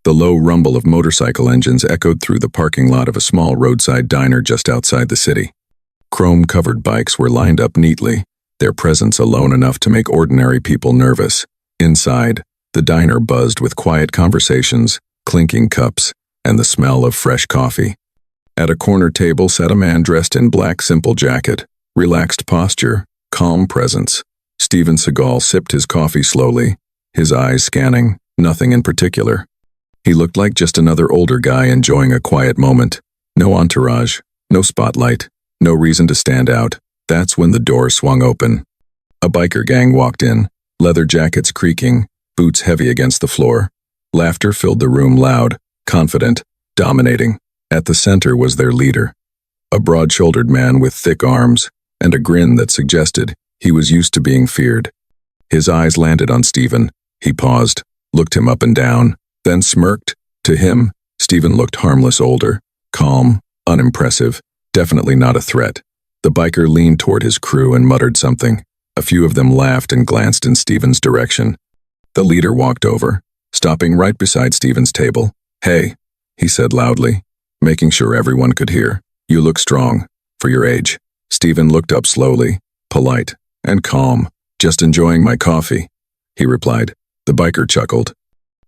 The low rumble of motorcycle engines echoed through the parking lot of a small roadside diner just outside the city. Chrome-covered bikes were lined up neatly, their presence alone enough to make ordinary people nervous. Inside, the diner buzzed with quiet conversations, clinking cups, and the smell of fresh coffee. At a corner table sat a man dressed in black simple jacket, relaxed posture, calm presence. Steven Seagal sipped his coffee slowly, his eyes scanning, nothing in particular. He looked like just another older guy enjoying a quiet moment. No entourage, no spotlight, no reason to stand out. That's when the door swung open. A biker gang walked in, leather jackets creaking, boots heavy against the floor. Laughter filled the room loud, confident, dominating. At the center was their leader, a broad-shouldered man with thick arms and a grin that suggested he was used to being feared. His eyes landed on Steven. He paused, looked him up and down, then smirked. To him, Steven looked harmless older, calm, unimpressive, definitely not a threat. The biker leaned toward his crew and muttered something. A few of them laughed and glanced in Steven's direction. The leader walked over, stopping right beside Steven's table. "Hey," he said loudly, making sure everyone could hear. "You look strong, for your age." Steven looked up slowly, polite, and calm. "Just enjoying my coffee," he replied. The biker chuckled.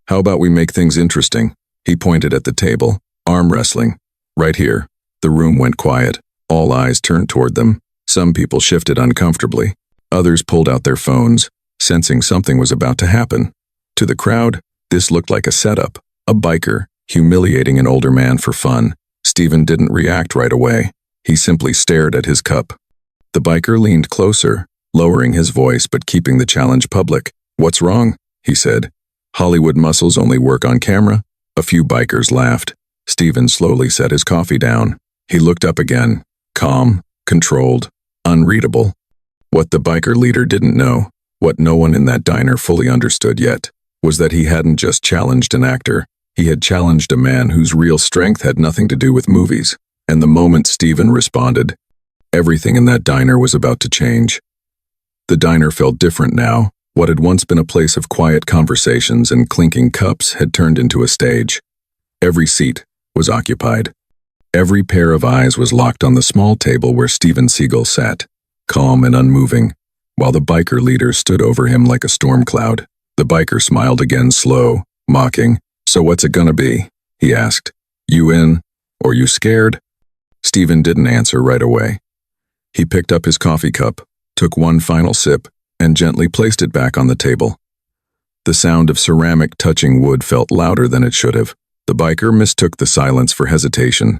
"How about we make things interesting?" He pointed at the table. "Arm wrestling. Right here." The room went quiet. All eyes turned toward them. Some people shifted uncomfortably. Others pulled out their phones, sensing something was about to happen. To the crowd, this looked like a setup. A biker, humiliating an older man for fun. Steven didn't react right away. He simply stared at his cup. The biker leaned closer, lowering his voice but keeping the challenge public. "What's wrong?" he said. "Hollywood muscles only work on camera." A few bikers laughed. Steven slowly set his coffee down. He looked up again, calm, controlled, unreadable. What the biker leader didn't know, what no one in that diner fully understood yet, was that he hadn't just challenged an actor. He had challenged a man whose real strength had nothing to do with movies. And the moment Steven responded, everything in that diner was about to change. The diner felt different now. What had once been a place of quiet conversations and clinking cups had turned into a stage. Every seat was occupied. Every pair of eyes was locked on the small table where Steven Seagal sat, calm and unmoving, while the biker leader stood over him like a storm cloud. The biker smiled again, slow, mocking. "So what's it gonna be?" he asked. "You in, or you scared?" Steven didn't answer right away. He picked up his coffee cup, took one final sip, and gently placed it back on the table. The sound of ceramic touching wood felt louder than it should have. The biker mistook the silence for hesitation.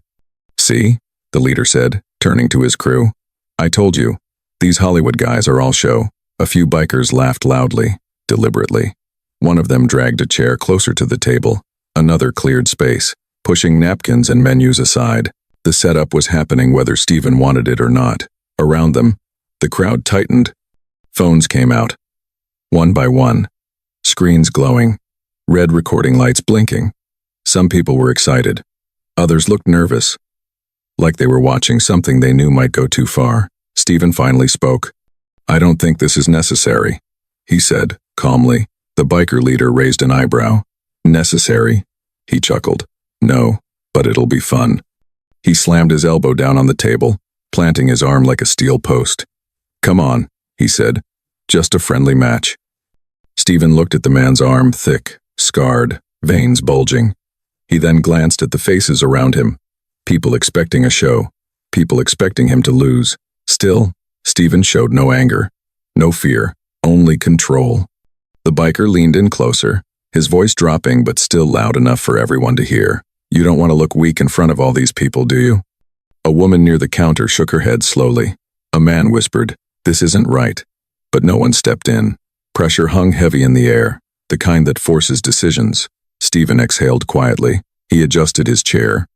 "See," the leader said, turning to his crew. "I told you, these Hollywood guys are all show." A few bikers laughed loudly, deliberately. One of them dragged a chair closer to the table. Another cleared space, pushing napkins and menus aside. The setup was happening whether Steven wanted it or not. Around them, the crowd tightened. Phones came out, one by one, screens glowing, red recording lights blinking. Some people were excited. Others looked nervous, like they were watching something they knew might go too far. Steven finally spoke. "I don't think this is necessary," he said, calmly. The biker leader raised an eyebrow. "Necessary?" He chuckled. "No, but it'll be fun." He slammed his elbow down on the table, planting his arm like a steel post. "Come on," he said. "Just a friendly match." Steven looked at the man's arm, thick, scarred, veins bulging. He then glanced at the faces around him. People expecting a show. People expecting him to lose. Still, Steven showed no anger, no fear, only control. The biker leaned in closer, his voice dropping but still loud enough for everyone to hear. "You don't want to look weak in front of all these people, do you?" A woman near the counter shook her head slowly. A man whispered, "This isn't right." But no one stepped in. Pressure hung heavy in the air, the kind that forces decisions. Steven exhaled quietly. He adjusted his chair.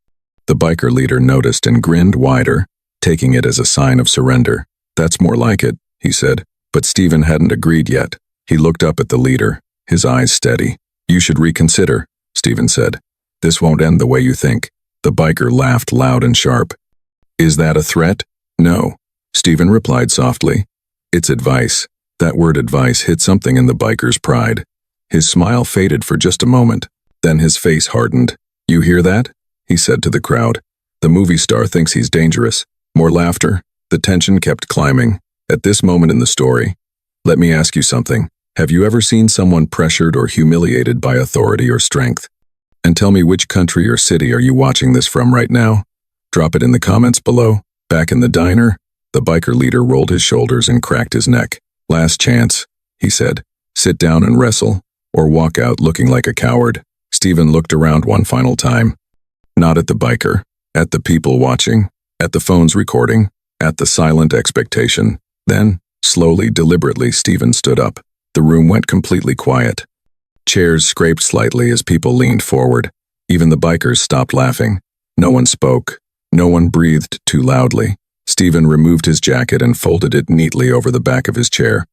The biker leader noticed and grinned wider, taking it as a sign of surrender. "That's more like it," he said. But Steven hadn't agreed yet. He looked up at the leader, his eyes steady. "You should reconsider," Steven said. "This won't end the way you think." The biker laughed loud and sharp. "Is that a threat?" "No," Steven replied softly. "It's advice." That word advice hit something in the biker's pride. His smile faded for just a moment. Then his face hardened. "You hear that?" he said to the crowd. "The movie star thinks he's dangerous." More laughter. The tension kept climbing. At this moment in the story, let me ask you something. Have you ever seen someone pressured or humiliated by authority or strength? And tell me, which country or city are you watching this from right now? Drop it in the comments below. Back in the diner, the biker leader rolled his shoulders and cracked his neck. "Last chance," he said. "Sit down and wrestle, or walk out looking like a coward." Steven looked around one final time. Not at the biker, at the people watching, at the phones recording, at the silent expectation. Then, slowly, deliberately, Steven stood up. The room went completely quiet. Chairs scraped slightly as people leaned forward. Even the bikers stopped laughing. No one spoke. No one breathed too loudly. Steven removed his jacket and folded it neatly over the back of his chair.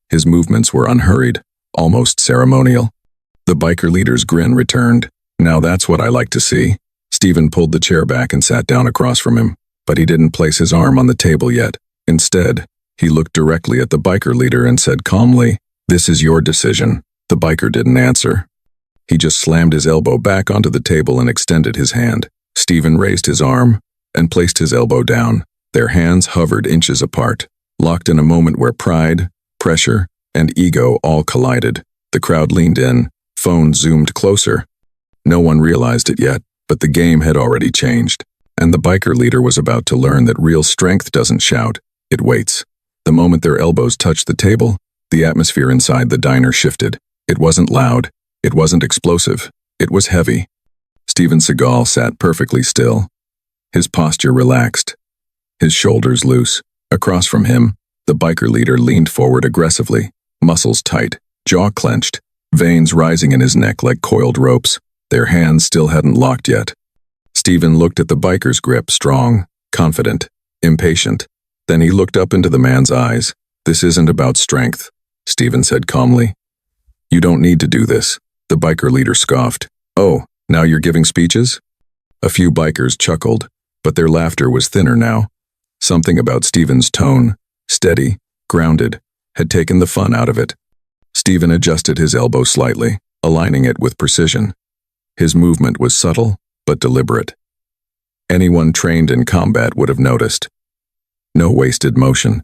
His movements were unhurried, almost ceremonial. The biker leader's grin returned. "Now that's what I like to see." Steven pulled the chair back and sat down across from him, but he didn't place his arm on the table yet. Instead, he looked directly at the biker leader and said calmly, "This is your decision." The biker didn't answer. He just slammed his elbow back onto the table and extended his hand. Steven raised his arm and placed his elbow down. Their hands hovered inches apart, locked in a moment where pride, pressure, and ego all collided. The crowd leaned in, phones zoomed closer. No one realized it yet, but the game had already changed, and the biker leader was about to learn that real strength doesn't shout, it waits. The moment their elbows touched the table, the atmosphere inside the diner shifted. It wasn't loud, it wasn't explosive, it was heavy. Steven Seagal sat perfectly still, his posture relaxed, his shoulders loose. Across from him, the biker leader leaned forward aggressively, muscles tight, jaw clenched, veins rising in his neck like coiled ropes. Their hands still hadn't locked yet. Steven looked at the biker's grip, strong, confident, impatient. Then he looked up into the man's eyes. "This isn't about strength," Steven said calmly. "You don't need to do this." The biker leader scoffed. "Oh, now you're giving speeches?" A few bikers chuckled, but their laughter was thinner now. Something about Steven's tone, steady, grounded, had taken the fun out of it. Steven adjusted his elbow slightly, aligning it with precision. His movement was subtle, but deliberate. Anyone trained in combat would have noticed. No wasted motion.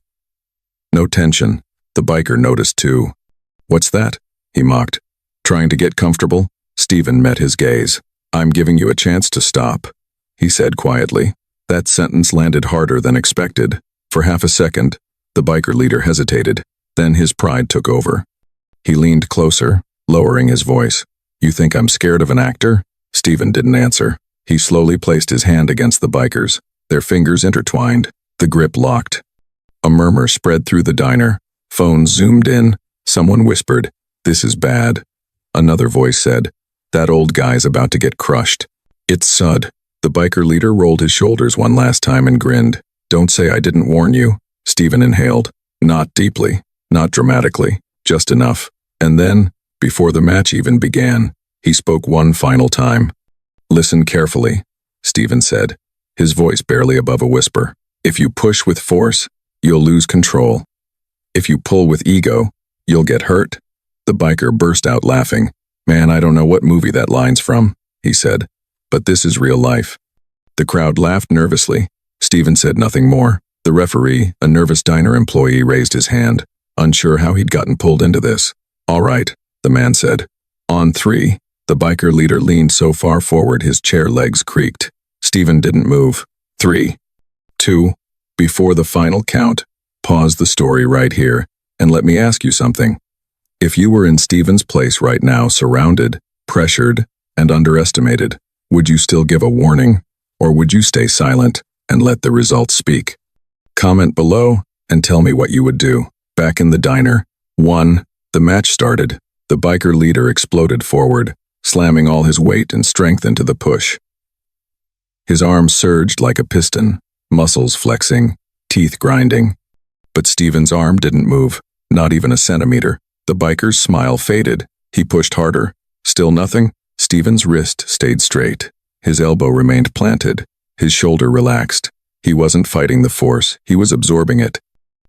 No tension. The biker noticed too. "What's that?" he mocked. "Trying to get comfortable?" Steven met his gaze. "I'm giving you a chance to stop," he said quietly. That sentence landed harder than expected. For half a second, the biker leader hesitated. Then his pride took over. He leaned closer, lowering his voice. "You think I'm scared of an actor?" Steven didn't answer. He slowly placed his hand against the biker's. Their fingers intertwined. The grip locked. A murmur spread through the diner. Phones zoomed in. Someone whispered, "This is bad." Another voice said, "That old guy's about to get crushed." It's Sud. The biker leader rolled his shoulders one last time and grinned. "Don't say I didn't warn you." Steven inhaled. Not deeply, not dramatically, just enough. And then, before the match even began, he spoke one final time. "Listen carefully," Steven said, his voice barely above a whisper. "If you push with force, you'll lose control. If you pull with ego, you'll get hurt." The biker burst out laughing. "Man, I don't know what movie that line's from," he said, "but this is real life." The crowd laughed nervously. Steven said nothing more. The referee, a nervous diner employee, raised his hand, unsure how he'd gotten pulled into this. "All right," the man said. "On 3, the biker leader leaned so far forward his chair legs creaked. Steven didn't move. 3, 2, before the final count. Pause the story right here, and let me ask you something. If you were in Steven's place right now, surrounded, pressured, and underestimated, would you still give a warning, or would you stay silent and let the results speak? Comment below and tell me what you would do. Back in the diner, 1, the match started. The biker leader exploded forward, slamming all his weight and strength into the push. His arm surged like a piston, muscles flexing, teeth grinding. But Steven's arm didn't move, not even a centimeter. The biker's smile faded. He pushed harder. Still nothing. Steven's wrist stayed straight. His elbow remained planted. His shoulder relaxed. He wasn't fighting the force, he was absorbing it.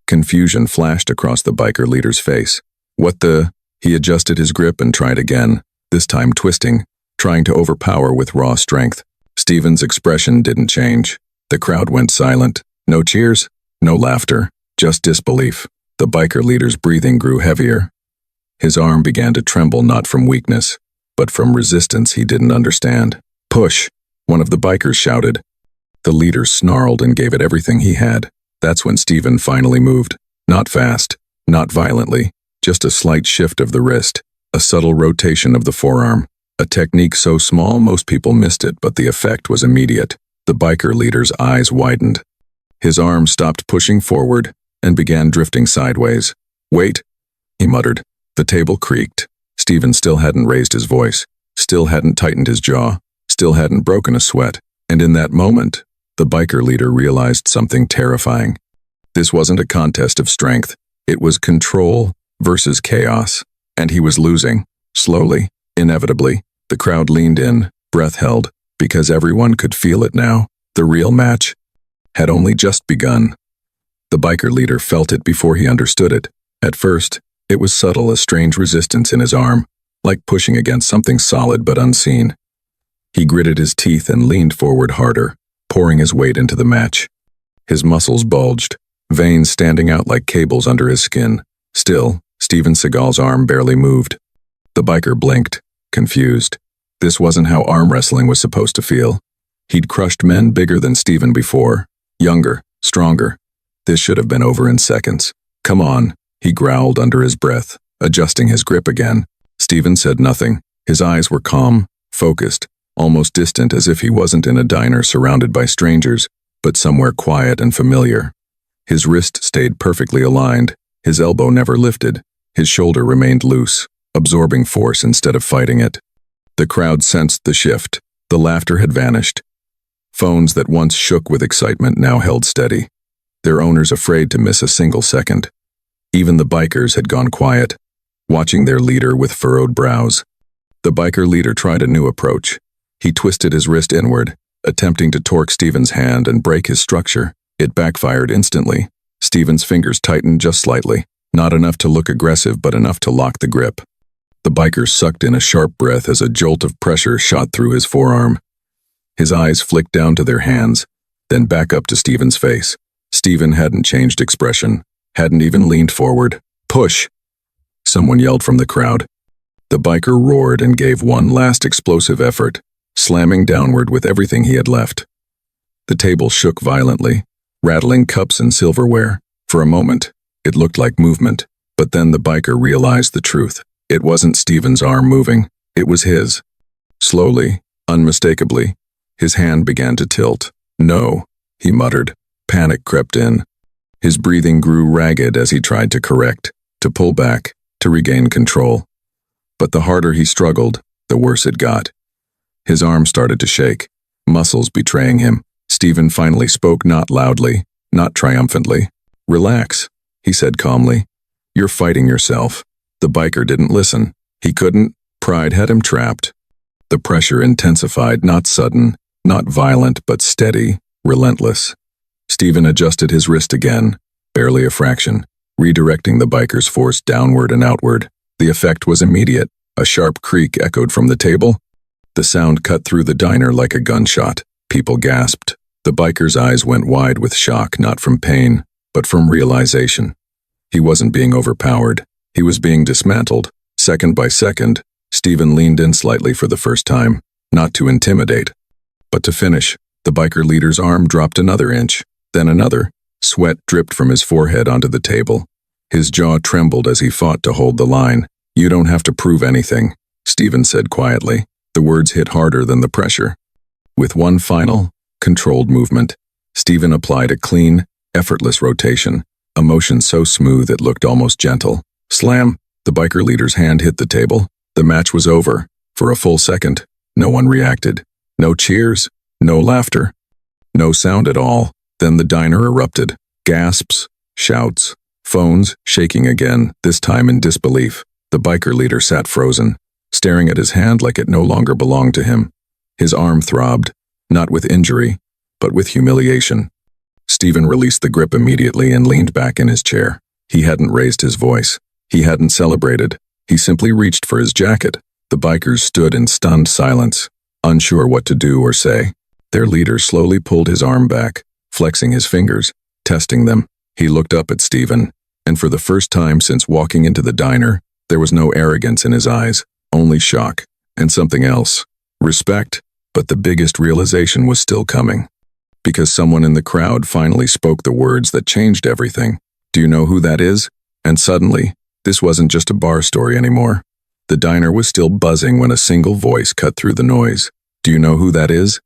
Confusion flashed across the biker leader's face. "What the?" He adjusted his grip and tried again, this time twisting, trying to overpower with raw strength. Steven's expression didn't change. The crowd went silent. No cheers, no laughter, just disbelief. The biker leader's breathing grew heavier. His arm began to tremble not from weakness, but from resistance he didn't understand. "Push," one of the bikers shouted. The leader snarled and gave it everything he had. That's when Steven finally moved. Not fast, not violently, just a slight shift of the wrist, a subtle rotation of the forearm. A technique so small most people missed it, but the effect was immediate. The biker leader's eyes widened. His arm stopped pushing forward and began drifting sideways. "Wait," he muttered. The table creaked. Steven still hadn't raised his voice, still hadn't tightened his jaw, still hadn't broken a sweat. And in that moment, the biker leader realized something terrifying. This wasn't a contest of strength. It was control versus chaos. And he was losing. Slowly, inevitably. The crowd leaned in, breath held, because everyone could feel it now. The real match had only just begun. The biker leader felt it before he understood it. At first, it was subtle, a strange resistance in his arm, like pushing against something solid but unseen. He gritted his teeth and leaned forward harder, pouring his weight into the match. His muscles bulged, veins standing out like cables under his skin. Still, Steven Seagal's arm barely moved. The biker blinked, confused. This wasn't how arm wrestling was supposed to feel. He'd crushed men bigger than Steven before, younger, stronger. This should have been over in seconds. "Come on," he growled under his breath, adjusting his grip again. Steven said nothing. His eyes were calm, focused, almost distant, as if he wasn't in a diner surrounded by strangers, but somewhere quiet and familiar. His wrist stayed perfectly aligned, his elbow never lifted, his shoulder remained loose, absorbing force instead of fighting it. The crowd sensed the shift. The laughter had vanished. Phones that once shook with excitement now held steady, their owners afraid to miss a single second. Even the bikers had gone quiet, watching their leader with furrowed brows. The biker leader tried a new approach. He twisted his wrist inward, attempting to torque Steven's hand and break his structure. It backfired instantly. Steven's fingers tightened just slightly, not enough to look aggressive but enough to lock the grip. The biker sucked in a sharp breath as a jolt of pressure shot through his forearm. His eyes flicked down to their hands, then back up to Steven's face. Steven hadn't changed expression, hadn't even leaned forward. "Push!" someone yelled from the crowd. The biker roared and gave one last explosive effort, slamming downward with everything he had left. The table shook violently, rattling cups and silverware. For a moment, it looked like movement, but then the biker realized the truth. It wasn't Steven's arm moving, it was his. Slowly, unmistakably, his hand began to tilt. "No," he muttered. Panic crept in. His breathing grew ragged as he tried to correct, to pull back, to regain control. But the harder he struggled, the worse it got. His arm started to shake, muscles betraying him. Steven finally spoke, not loudly, not triumphantly. "Relax," he said calmly. "You're fighting yourself." The biker didn't listen. He couldn't. Pride had him trapped. The pressure intensified, not sudden, not violent, but steady, relentless. Steven adjusted his wrist again, barely a fraction, redirecting the biker's force downward and outward. The effect was immediate. A sharp creak echoed from the table. The sound cut through the diner like a gunshot. People gasped. The biker's eyes went wide with shock, not from pain, but from realization. He wasn't being overpowered. He was being dismantled. Second by second, Steven leaned in slightly for the first time, not to intimidate, but to finish. The biker leader's arm dropped another inch, then another. Sweat dripped from his forehead onto the table. His jaw trembled as he fought to hold the line. "You don't have to prove anything," Steven said quietly. The words hit harder than the pressure. With one final, controlled movement, Steven applied a clean, effortless rotation, a motion so smooth it looked almost gentle. Slam! The biker leader's hand hit the table. The match was over. For a full second, no one reacted. No cheers, no laughter, no sound at all. Then the diner erupted. Gasps, shouts, phones shaking again, this time in disbelief. The biker leader sat frozen, staring at his hand like it no longer belonged to him. His arm throbbed, not with injury, but with humiliation. Steven released the grip immediately and leaned back in his chair. He hadn't raised his voice. He hadn't celebrated. He simply reached for his jacket. The bikers stood in stunned silence, unsure what to do or say. Their leader slowly pulled his arm back, flexing his fingers, testing them. He looked up at Steven, and for the first time since walking into the diner, there was no arrogance in his eyes, only shock, and something else. Respect, but the biggest realization was still coming. Because someone in the crowd finally spoke the words that changed everything. Do you know who that is? And suddenly, this wasn't just a bar story anymore. The diner was still buzzing when a single voice cut through the noise. Do you know who that is?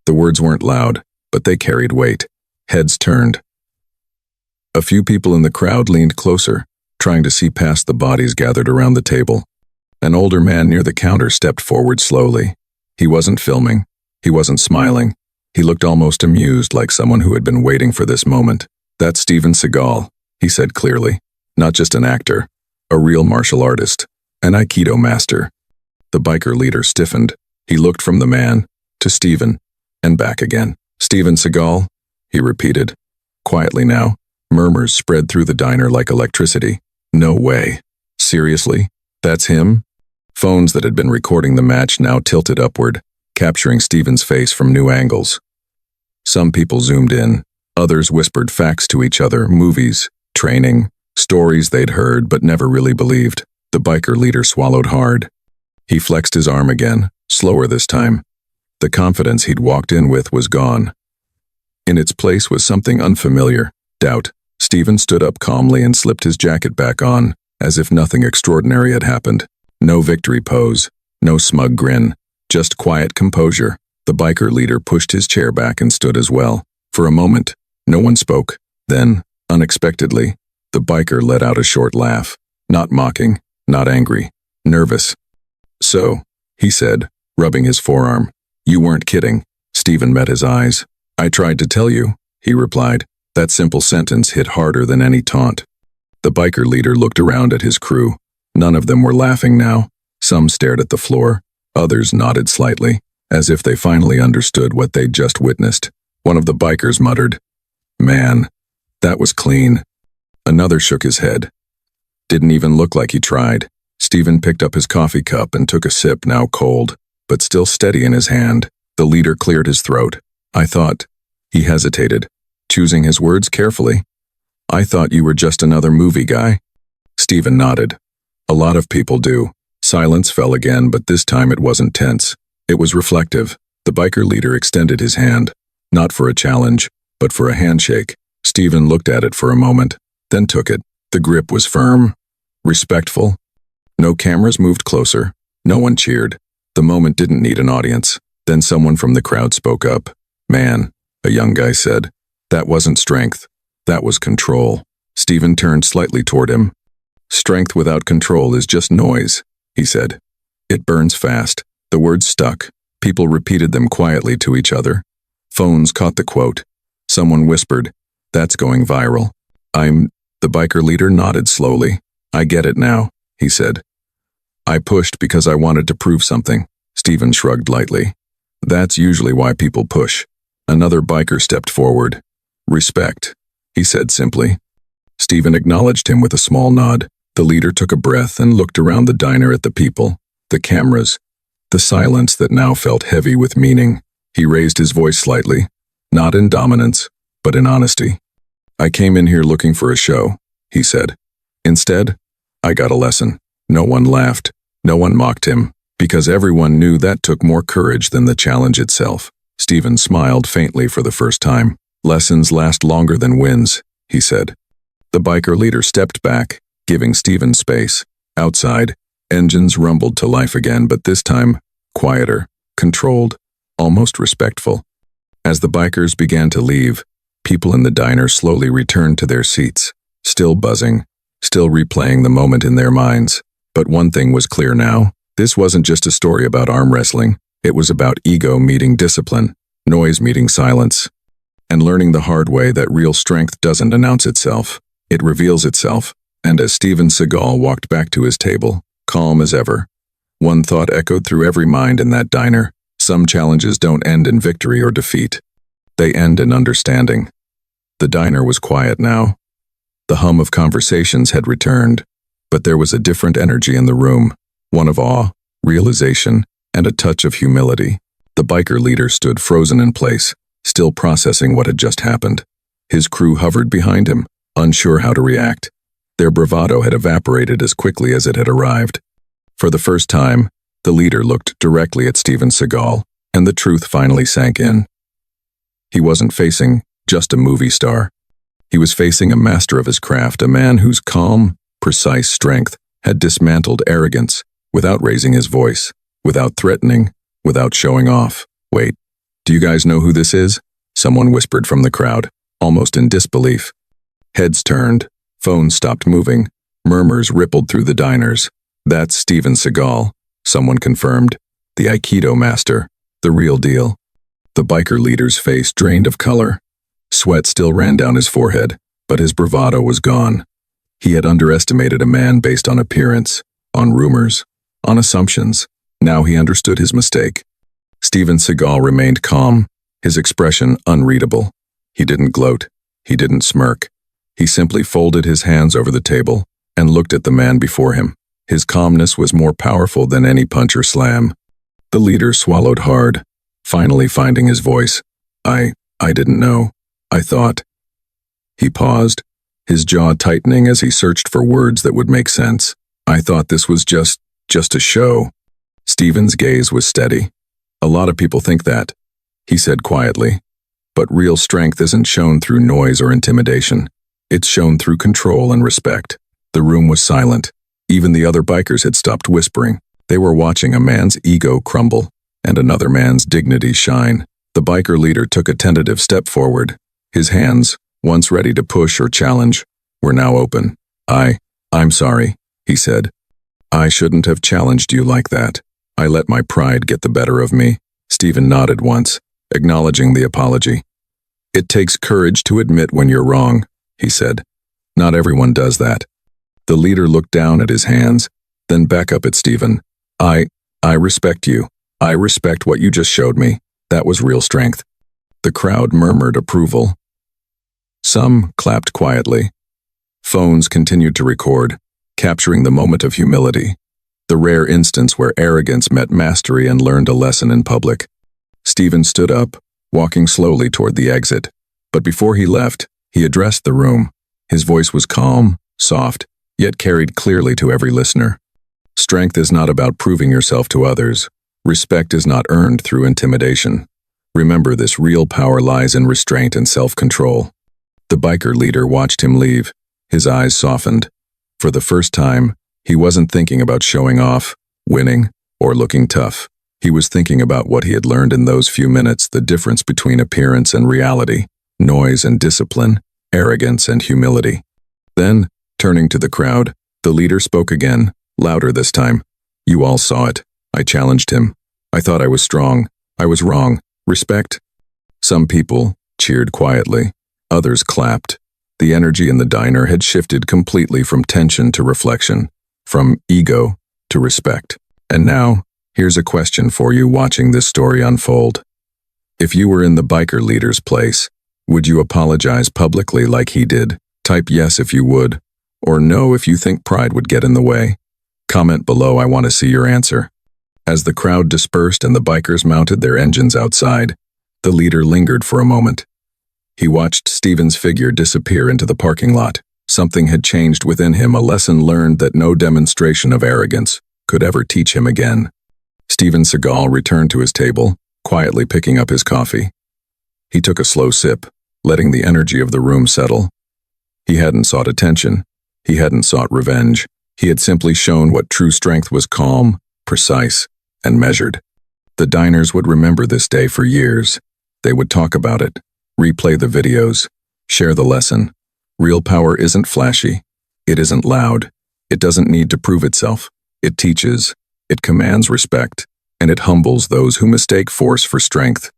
The words weren't loud, but they carried weight. Heads turned. A few people in the crowd leaned closer, trying to see past the bodies gathered around the table. An older man near the counter stepped forward slowly. He wasn't filming. He wasn't smiling. He looked almost amused, like someone who had been waiting for this moment. That's Steven Seagal, he said clearly. Not just an actor, a real martial artist, an Aikido master. The biker leader stiffened. He looked from the man to Steven and back again. Steven Seagal, he repeated. Quietly now, murmurs spread through the diner like electricity. No way. Seriously? That's him? Phones that had been recording the match now tilted upward, capturing Steven's face from new angles. Some people zoomed in. Others whispered facts to each other, movies, training, stories they'd heard but never really believed. The biker leader swallowed hard. He flexed his arm again, slower this time. The confidence he'd walked in with was gone. In its place was something unfamiliar, doubt. Steven stood up calmly and slipped his jacket back on, as if nothing extraordinary had happened. No victory pose, no smug grin, just quiet composure. The biker leader pushed his chair back and stood as well. For a moment, no one spoke. Then, unexpectedly, the biker let out a short laugh. Not mocking, not angry, nervous. So, he said, rubbing his forearm, you weren't kidding. Steven met his eyes. I tried to tell you, he replied. That simple sentence hit harder than any taunt. The biker leader looked around at his crew. None of them were laughing now. Some stared at the floor. Others nodded slightly, as if they finally understood what they'd just witnessed. One of the bikers muttered, "Man, that was clean." Another shook his head. Didn't even look like he tried. Steven picked up his coffee cup and took a sip, now cold, but still steady in his hand. The leader cleared his throat. I thought. He hesitated, choosing his words carefully. I thought you were just another movie guy. Steven nodded. A lot of people do. Silence fell again, but this time it wasn't tense. It was reflective. The biker leader extended his hand, not for a challenge, but for a handshake. Steven looked at it for a moment, then took it. The grip was firm, respectful. No cameras moved closer. No one cheered. The moment didn't need an audience. Then someone from the crowd spoke up. Man, a young guy said. That wasn't strength. That was control. Steven turned slightly toward him. Strength without control is just noise, he said. It burns fast. The words stuck. People repeated them quietly to each other. Phones caught the quote. Someone whispered, "That's going viral." The biker leader nodded slowly. I get it now, he said. I pushed because I wanted to prove something. Steven shrugged lightly. That's usually why people push. Another biker stepped forward. Respect, he said simply. Steven acknowledged him with a small nod. The leader took a breath and looked around the diner at the people, the cameras, the silence that now felt heavy with meaning. He raised his voice slightly, not in dominance, but in honesty. I came in here looking for a show, he said. Instead, I got a lesson. No one laughed. No one mocked him, because everyone knew that took more courage than the challenge itself. Steven smiled faintly for the first time. Lessons last longer than wins, he said. The biker leader stepped back, giving Steven space. Outside, engines rumbled to life again, but this time, quieter, controlled, almost respectful. As the bikers began to leave, people in the diner slowly returned to their seats, still buzzing, still replaying the moment in their minds. But one thing was clear now. This wasn't just a story about arm wrestling. It was about ego meeting discipline, noise meeting silence, and learning the hard way that real strength doesn't announce itself. It reveals itself. And as Steven Seagal walked back to his table, calm as ever, one thought echoed through every mind in that diner. Some challenges don't end in victory or defeat. They end in understanding. The diner was quiet now. The hum of conversations had returned, but there was a different energy in the room, one of awe, realization, and a touch of humility. The biker leader stood frozen in place, still processing what had just happened. His crew hovered behind him, unsure how to react. Their bravado had evaporated as quickly as it had arrived. For the first time, the leader looked directly at Steven Seagal, and the truth finally sank in. He wasn't facing just a movie star. He was facing a master of his craft, a man whose calm, precise strength had dismantled arrogance without raising his voice, without threatening, without showing off. "Wait, do you guys know who this is?" Someone whispered from the crowd, almost in disbelief. Heads turned, phones stopped moving, murmurs rippled through the diners. "That's Steven Seagal," someone confirmed. "The Aikido master, the real deal." The biker leader's face drained of color. Sweat still ran down his forehead, but his bravado was gone. He had underestimated a man based on appearance, on rumors, on assumptions. Now he understood his mistake. Steven Seagal remained calm, his expression unreadable. He didn't gloat. He didn't smirk. He simply folded his hands over the table and looked at the man before him. His calmness was more powerful than any punch or slam. The leader swallowed hard, finally finding his voice. I didn't know. I thought." He paused, his jaw tightening as he searched for words that would make sense. "I thought this was just a show." Steven's gaze was steady. "A lot of people think that," he said quietly. "But real strength isn't shown through noise or intimidation. It's shown through control and respect." The room was silent. Even the other bikers had stopped whispering. They were watching a man's ego crumble and another man's dignity shine. The biker leader took a tentative step forward. His hands, once ready to push or challenge, were now open. I'm sorry," he said. "I shouldn't have challenged you like that. I let my pride get the better of me." Steven nodded once, acknowledging the apology. "It takes courage to admit when you're wrong," he said. "Not everyone does that." The leader looked down at his hands, then back up at Steven. I respect you. I respect what you just showed me. That was real strength." The crowd murmured approval. Some clapped quietly. Phones continued to record, capturing the moment of humility, the rare instance where arrogance met mastery and learned a lesson in public. Steven stood up, walking slowly toward the exit. But before he left, he addressed the room. His voice was calm, soft, yet carried clearly to every listener. "Strength is not about proving yourself to others. Respect is not earned through intimidation. Remember, this real power lies in restraint and self-control." The biker leader watched him leave. His eyes softened. For the first time, he wasn't thinking about showing off, winning, or looking tough. He was thinking about what he had learned in those few minutes, the difference between appearance and reality, noise and discipline, arrogance and humility. Then, turning to the crowd, the leader spoke again, louder this time. "You all saw it. I challenged him. I thought I was strong. I was wrong. Respect?" Some people cheered quietly. Others clapped. The energy in the diner had shifted completely from tension to reflection, from ego to respect. And now, here's a question for you watching this story unfold. If you were in the biker leader's place, would you apologize publicly like he did? Type yes if you would, or no if you think pride would get in the way. Comment below, I want to see your answer. As the crowd dispersed and the bikers mounted their engines outside, the leader lingered for a moment. He watched Steven's figure disappear into the parking lot. Something had changed within him, a lesson learned that no demonstration of arrogance could ever teach him again. Steven Seagal returned to his table, quietly picking up his coffee. He took a slow sip, letting the energy of the room settle. He hadn't sought attention. He hadn't sought revenge. He had simply shown what true strength was: calm, precise, and measured. The diners would remember this day for years. They would talk about it, replay the videos, share the lesson. Real power isn't flashy. It isn't loud. It doesn't need to prove itself. It teaches, it commands respect, and it humbles those who mistake force for strength.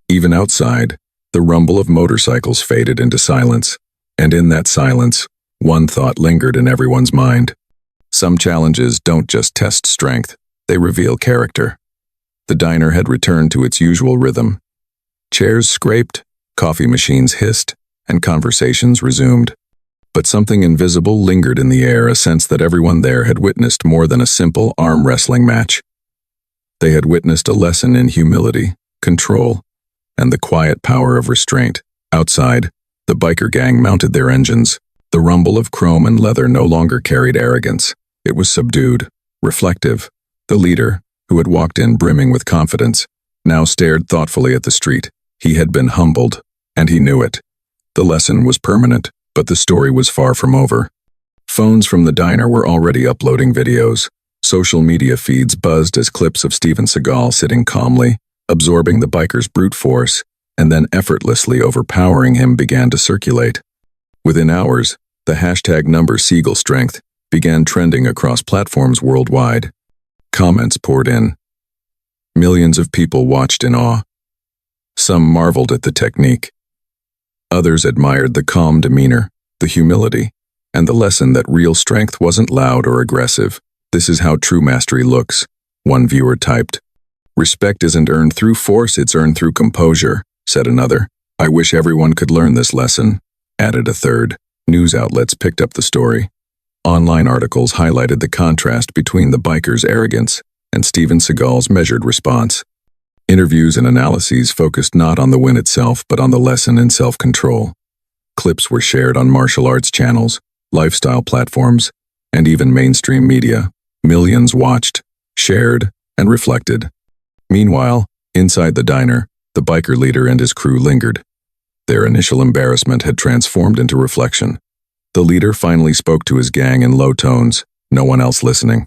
Even outside, the rumble of motorcycles faded into silence, and in that silence, one thought lingered in everyone's mind. Some challenges don't just test strength, they reveal character. The diner had returned to its usual rhythm. Chairs scraped, coffee machines hissed, and conversations resumed. But something invisible lingered in the air, a sense that everyone there had witnessed more than a simple arm wrestling match. They had witnessed a lesson in humility, control, and the quiet power of restraint. Outside, the biker gang mounted their engines. The rumble of chrome and leather no longer carried arrogance. It was subdued, reflective. The leader, who had walked in brimming with confidence, now stared thoughtfully at the street. He had been humbled, and he knew it. The lesson was permanent, but the story was far from over. Phones from the diner were already uploading videos. Social media feeds buzzed as clips of Steven Seagal sitting calmly, absorbing the biker's brute force, and then effortlessly overpowering him began to circulate. Within hours, the hashtag #Seagal Strength began trending across platforms worldwide. Comments poured in. Millions of people watched in awe. Some marveled at the technique. Others admired the calm demeanor, the humility, and the lesson that real strength wasn't loud or aggressive. "This is how true mastery looks," one viewer typed. "Respect isn't earned through force, it's earned through composure," said another. "I wish everyone could learn this lesson," added a third. News outlets picked up the story. Online articles highlighted the contrast between the biker's arrogance and Steven Seagal's measured response. Interviews and analyses focused not on the win itself, but on the lesson in self-control. Clips were shared on martial arts channels, lifestyle platforms, and even mainstream media. Millions watched, shared, and reflected. Meanwhile, inside the diner, the biker leader and his crew lingered. Their initial embarrassment had transformed into reflection. The leader finally spoke to his gang in low tones, no one else listening.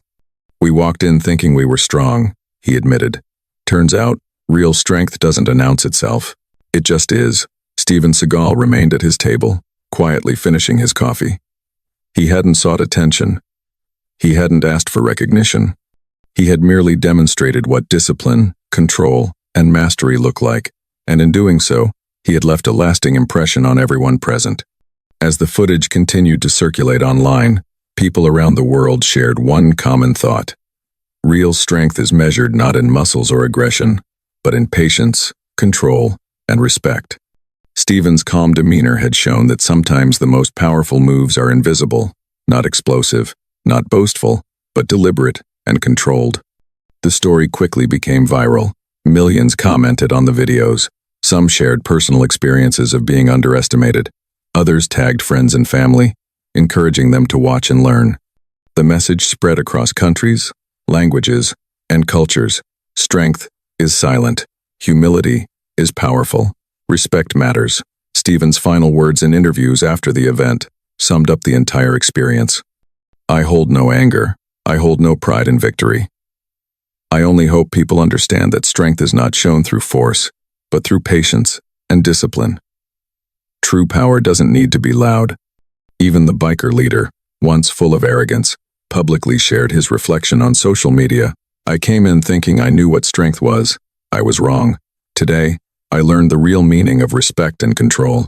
"We walked in thinking we were strong," he admitted. "Turns out, real strength doesn't announce itself. It just is." Steven Seagal remained at his table, quietly finishing his coffee. He hadn't sought attention. He hadn't asked for recognition. He had merely demonstrated what discipline, control, and mastery look like, and in doing so, he had left a lasting impression on everyone present. As the footage continued to circulate online, people around the world shared one common thought. Real strength is measured not in muscles or aggression, but in patience, control, and respect. Steven's calm demeanor had shown that sometimes the most powerful moves are invisible, not explosive, not boastful, but deliberate and controlled. The story quickly became viral. Millions commented on the videos. Some shared personal experiences of being underestimated. Others tagged friends and family, encouraging them to watch and learn. The message spread across countries, languages, and cultures. Strength is silent. Humility is powerful. Respect matters. Steven's final words in interviews after the event summed up the entire experience. "I hold no anger. I hold no pride in victory. I only hope people understand that strength is not shown through force, but through patience and discipline. True power doesn't need to be loud." Even the biker leader, once full of arrogance, publicly shared his reflection on social media. "I came in thinking I knew what strength was. I was wrong. Today, I learned the real meaning of respect and control."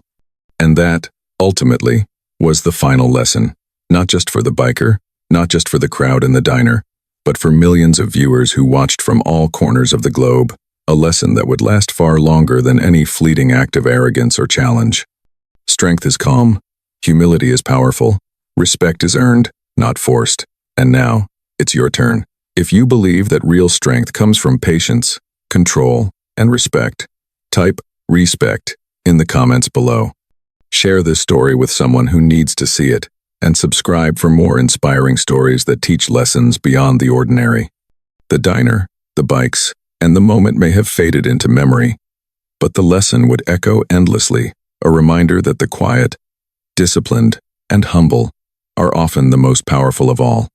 And that, ultimately, was the final lesson, not just for the biker, not just for the crowd in the diner, but for millions of viewers who watched from all corners of the globe, a lesson that would last far longer than any fleeting act of arrogance or challenge. Strength is calm, humility is powerful, respect is earned, not forced. And now, it's your turn. If you believe that real strength comes from patience, control, and respect, type "respect" in the comments below. Share this story with someone who needs to see it, and subscribe for more inspiring stories that teach lessons beyond the ordinary. The diner, the bikes, and the moment may have faded into memory, but the lesson would echo endlessly, a reminder that the quiet, disciplined, and humble are often the most powerful of all.